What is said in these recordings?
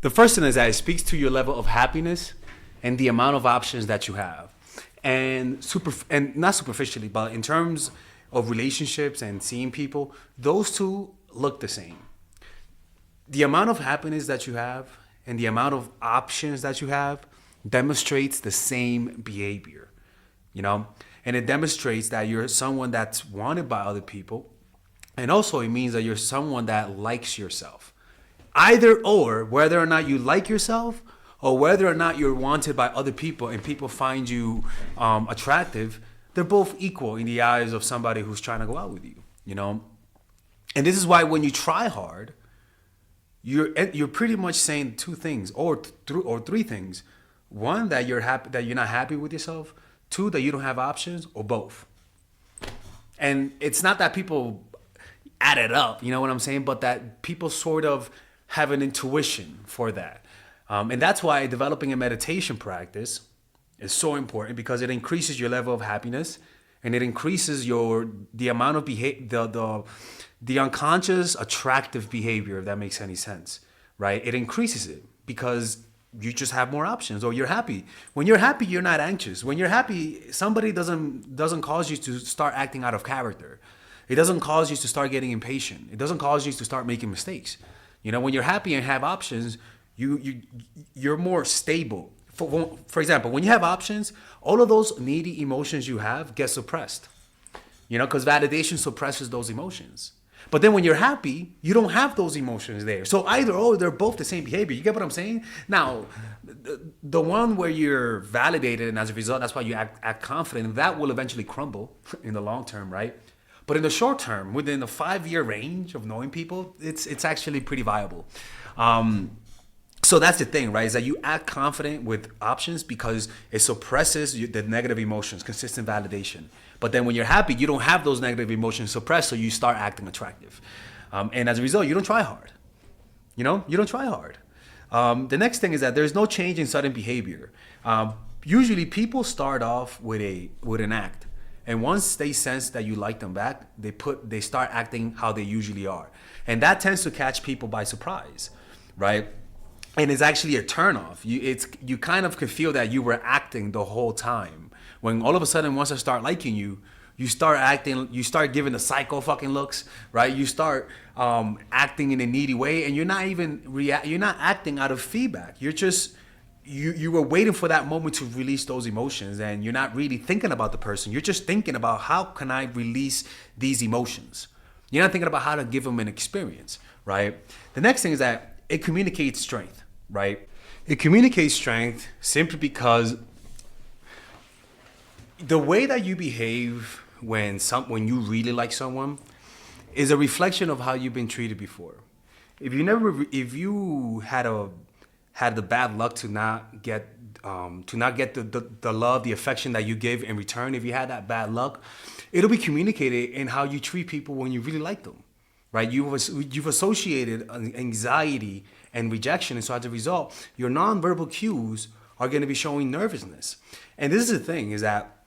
The first thing is that it speaks to your level of happiness and the amount of options that you have. And not superficially, but in terms of relationships and seeing people, those two look the same. The amount of happiness that you have and the amount of options that you have demonstrates the same behavior, you know? And it demonstrates that you're someone that's wanted by other people. And also it means that you're someone that likes yourself. Either or, whether or not you like yourself or whether or not you're wanted by other people and people find you attractive, they're both equal in the eyes of somebody who's trying to go out with you, you know? And this is why when you try hard, you're pretty much saying two things or three things. One, that you're happy, that you're not happy with yourself. Two, that you don't have options, or both. And it's not that people add it up, you know what I'm saying? But that people sort of have an intuition for that. And that's why developing a meditation practice is so important, because it increases your level of happiness and it increases the amount of the unconscious attractive behavior, if that makes any sense, right? It increases it because you just have more options, or you're happy. When you're happy, you're not anxious. When you're happy, somebody doesn't cause you to start acting out of character. It doesn't cause you to start getting impatient. It doesn't cause you to start making mistakes. You know, when you're happy and have options, you're more stable. For example, when you have options, all of those needy emotions you have get suppressed. You know, because validation suppresses those emotions. But then when you're happy, you don't have those emotions there. So either or, they're both the same behavior. You get what I'm saying? Now, the one where you're validated and as a result, that's why you act confident, that will eventually crumble in the long term, right? But in the short term, within a 5-year range of knowing people, it's actually pretty viable. So that's the thing, right? Is that you act confident with options because it suppresses the negative emotions, consistent validation. But then when you're happy, you don't have those negative emotions suppressed, so you start acting attractive. And as a result, you don't try hard. You know, you don't try hard. The next thing is that there's no change in sudden behavior. Usually people start off with an act. And once they sense that you like them back, they start acting how they usually are. And that tends to catch people by surprise, right? And it's actually a turnoff. You kind of could feel that you were acting the whole time. When all of a sudden, once I start liking you, you start acting, you start giving the psycho fucking looks, right? You start acting in a needy way, and you're not even you're not acting out of feedback. You're just you were waiting for that moment to release those emotions, and you're not really thinking about the person. You're just thinking about how can I release these emotions. You're not thinking about how to give them an experience, right? The next thing is that it communicates strength, right? It communicates strength simply because the way that you behave when you really like someone is a reflection of how you've been treated before. If you had the bad luck to not get the love, the affection that you give in return, if you had that bad luck, it'll be communicated in how you treat people when you really like them, right? You've associated anxiety and rejection, and so as a result, your nonverbal cues are going to be showing nervousness. And this is the thing, is that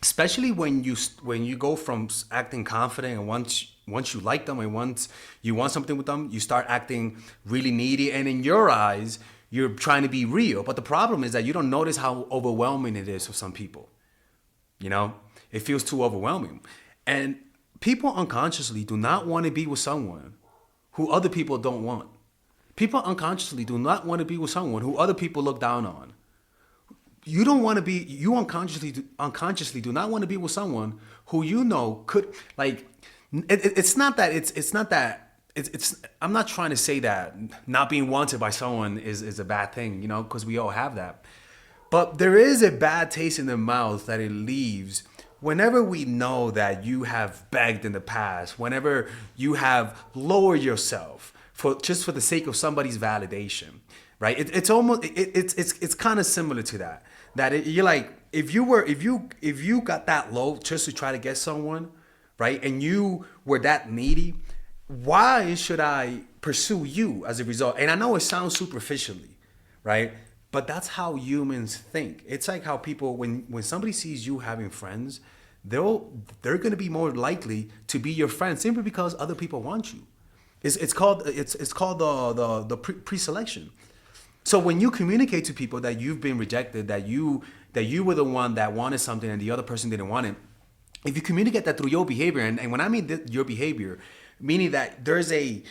especially when you go from acting confident, and once you like them and once you want something with them, you start acting really needy, and in your eyes, you're trying to be real. But the problem is that you don't notice how overwhelming it is for some people. You know, it feels too overwhelming. And people unconsciously do not want to be with someone who other people don't want. People unconsciously do not want to be with someone who other people look down on. You unconsciously do not want to be with someone who you know could, like, it's not that I'm not trying to say that not being wanted by someone is a bad thing, you know, because we all have that. But there is a bad taste in the mouth that it leaves whenever we know that you have begged in the past, whenever you have lowered yourself for the sake of somebody's validation, right? It's kind of similar to that. You're like, if you got that low just to try to get someone, right? And you were that needy, why should I pursue you as a result? And I know it sounds superficially, right? But that's how humans think. It's like how people, when somebody sees you having friends, they're going to be more likely to be your friend simply because other people want you. It's called the pre-selection. So when you communicate to people that you've been rejected, that you were the one that wanted something and the other person didn't want it, if you communicate that through your behavior, and when I mean your behavior, meaning that there's a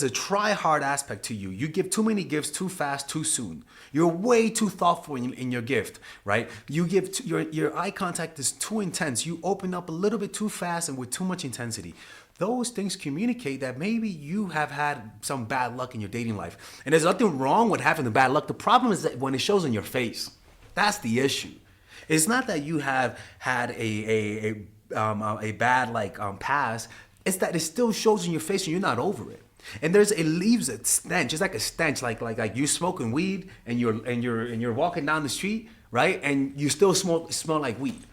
try hard aspect to you. You give too many gifts too fast, too soon. You're way too thoughtful in your gift, right? You give your eye contact is too intense. You open up a little bit too fast and with too much intensity. Those things communicate that maybe you have had some bad luck in your dating life. And there's nothing wrong with having the bad luck. The problem is that when it shows in your face, that's the issue. It's not that you have had a bad past. It's that it still shows in your face and you're not over it. And it leaves a stench. It's like a stench, like you smoking weed and you're walking down the street, right? And you still smell like weed.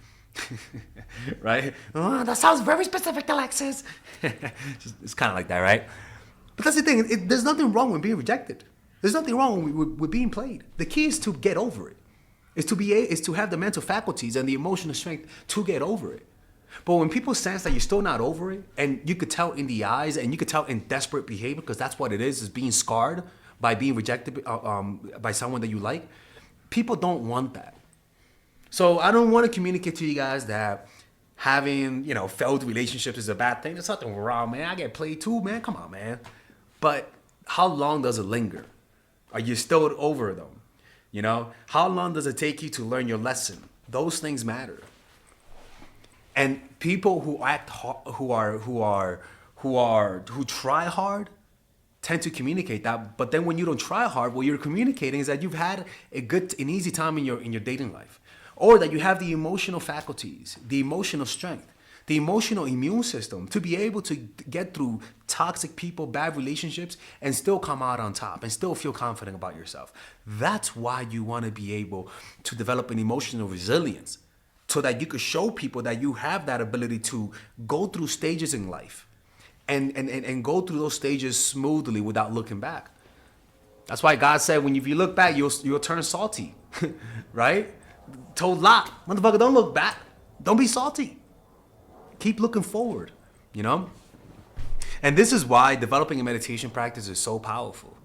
Right? Oh, that sounds very specific, Alexis. It's kind of like that, right? But that's the thing. There's nothing wrong with being rejected. There's nothing wrong with being played. The key is to get over it. Is to have the mental faculties and the emotional strength to get over it. But when people sense that you're still not over it, and you could tell in the eyes, and you could tell in desperate behavior, because that's what it is being scarred by being rejected by someone that you like, people don't want that. So I don't want to communicate to you guys that having, failed relationships is a bad thing. There's nothing wrong, man. I get played too, man. Come on, man. But how long does it linger? Are you still over them? How long does it take you to learn your lesson? Those things matter. And people who act who try hard tend to communicate that. But then when you don't try hard, what you're communicating is that you've had an easy time in your dating life, or that you have the emotional faculties, the emotional strength, the emotional immune system to be able to get through toxic people, bad relationships, and still come out on top and still feel confident about yourself. That's why you want to be able to develop an emotional resilience, so that you could show people that you have that ability to go through stages in life and go through those stages smoothly without looking back. That's why God said, if you look back, you'll turn salty, right? Told Lot, motherfucker, don't look back. Don't be salty. Keep looking forward, And this is why developing a meditation practice is so powerful.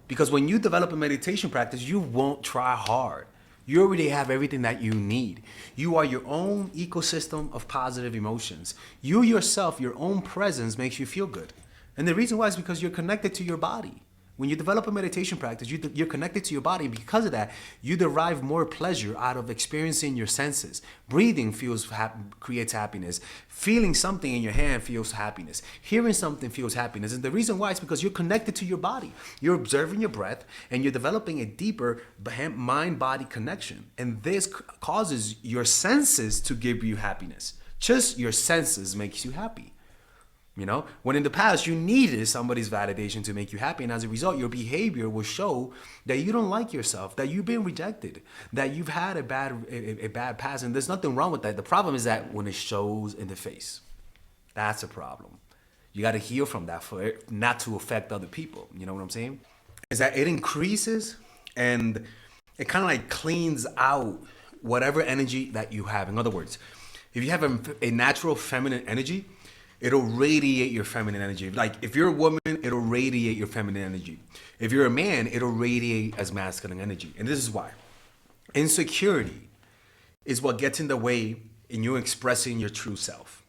Because when you develop a meditation practice, you won't try hard. You already have everything that you need. You are your own ecosystem of positive emotions. You yourself, your own presence makes you feel good. And the reason why is because you're connected to your body. When you develop a meditation practice, you're connected to your body. And because of that, you derive more pleasure out of experiencing your senses. Breathing creates happiness. Feeling something in your hand feels happiness. Hearing something feels happiness. And the reason why is because you're connected to your body. You're observing your breath and you're developing a deeper mind-body connection. And this causes your senses to give you happiness. Just your senses makes you happy. When in the past you needed somebody's validation to make you happy, and as a result, your behavior will show that you don't like yourself, that you've been rejected, that you've had a bad past, and there's nothing wrong with that. The problem is that when it shows in the face, that's a problem. You got to heal from that for it not to affect other people. You know what I'm saying? Is that it increases and it kind of cleans out whatever energy that you have. In other words, if you have a natural feminine energy, it'll radiate your feminine energy. Like if you're a woman, it'll radiate your feminine energy. If you're a man, it'll radiate as masculine energy. And this is why. Insecurity is what gets in the way in you expressing your true self.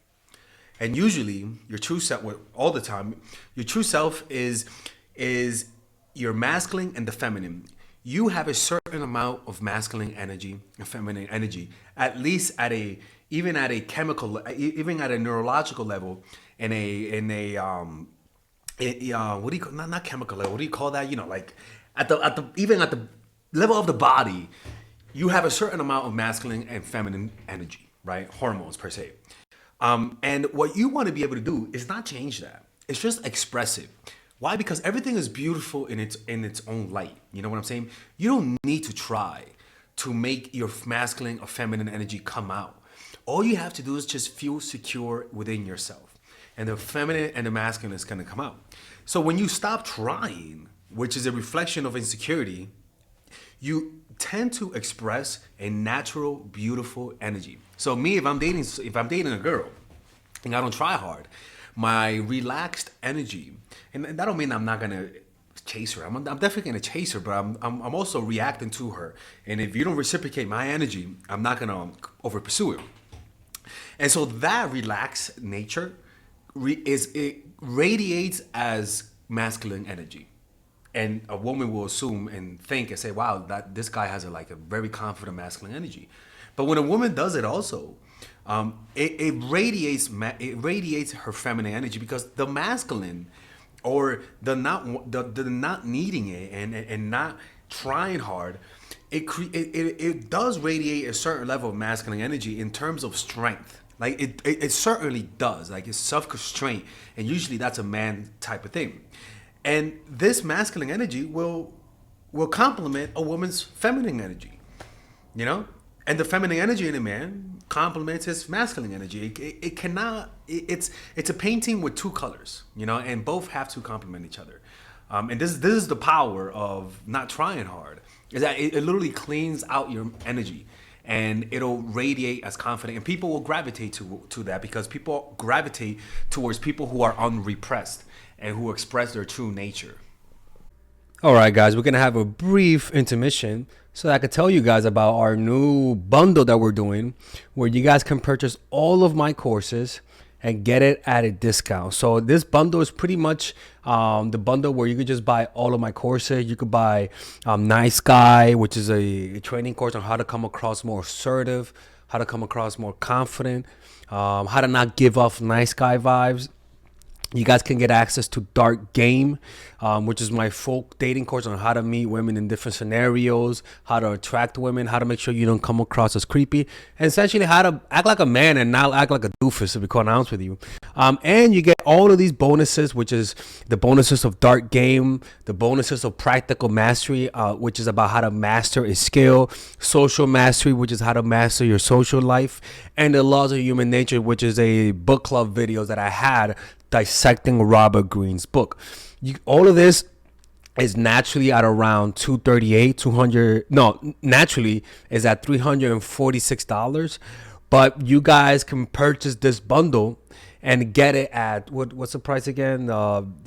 And usually your true self, all the time, your true self is your masculine and the feminine. You have a certain amount of masculine energy and feminine energy, at least even at a chemical, even at a neurological level, what do you call, not chemical level, what do you call that? Even at the level of the body, you have a certain amount of masculine and feminine energy, right? Hormones per se. And what you want to be able to do is not change that. It's just express it. Why? Because everything is beautiful in its own light. You know what I'm saying? You don't need to try to make your masculine or feminine energy come out. All you have to do is just feel secure within yourself. And the feminine and the masculine is going to come out. So when you stop trying, which is a reflection of insecurity, you tend to express a natural, beautiful energy. So me, if I'm dating a girl and I don't try hard, my relaxed energy, and that don't mean I'm not going to chase her. I'm definitely gonna chase her, but I'm also reacting to her. And if you don't reciprocate my energy, I'm not gonna over pursue it. And so that relaxed nature it radiates as masculine energy, and a woman will assume and think and say, "Wow, that this guy has a very confident masculine energy." But when a woman does it, also, it radiates her feminine energy, because the masculine, or the not needing it and not trying hard, it does radiate a certain level of masculine energy in terms of strength. Like it certainly does. Like it's self-constraint, and usually that's a man type of thing. And this masculine energy will complement a woman's feminine energy, you know. And the feminine energy in a man complements his masculine energy. It cannot. It's a painting with two colors, you know, and both have to complement each other. And this is the power of not trying hard. Is that it literally cleans out your energy, and it'll radiate as confident, and people will gravitate to that, because people gravitate towards people who are unrepressed and who express their true nature. All right, guys, we're going to have a brief intermission so that I could tell you guys about our new bundle that we're doing, where you guys can purchase all of my courses and get it at a discount. So this bundle is pretty much the bundle where you could just buy all of my courses. You could buy Nice Guy, which is a training course on how to come across more assertive, how to come across more confident, how to not give off nice guy vibes. You guys can get access to Dark Game, which is my full dating course on how to meet women in different scenarios, how to attract women, how to make sure you don't come across as creepy, and essentially how to act like a man and not act like a doofus, to be quite honest with you. And you get all of these bonuses, which is the bonuses of Dark Game, the bonuses of Practical Mastery, which is about how to master a skill, Social Mastery, which is how to master your social life, and the Laws of Human Nature, which is a book club videos that I had dissecting Robert Greene's book. All of this is naturally at around naturally is at $346, but you guys can purchase this bundle and get it at what's the price again?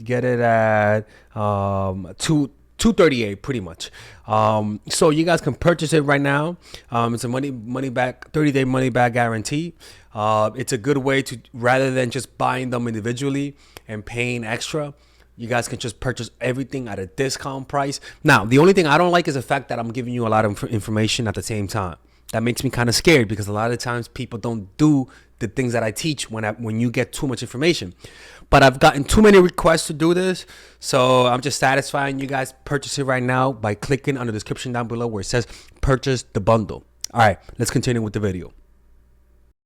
Get it at $238 pretty much. So you guys can purchase it right now. It's a money back 30-day money back guarantee. It's a good way to, rather than just buying them individually and paying extra, you guys can just purchase everything at a discount price. Now, the only thing I don't like is the fact that I'm giving you a lot of information at the same time. That makes me kind of scared, because a lot of times people don't do the things that I teach when you get too much information. But I've gotten too many requests to do this, so I'm just satisfying you guys. Purchase it right now by clicking on the description down below where it says purchase the bundle. All right, let's continue with the video.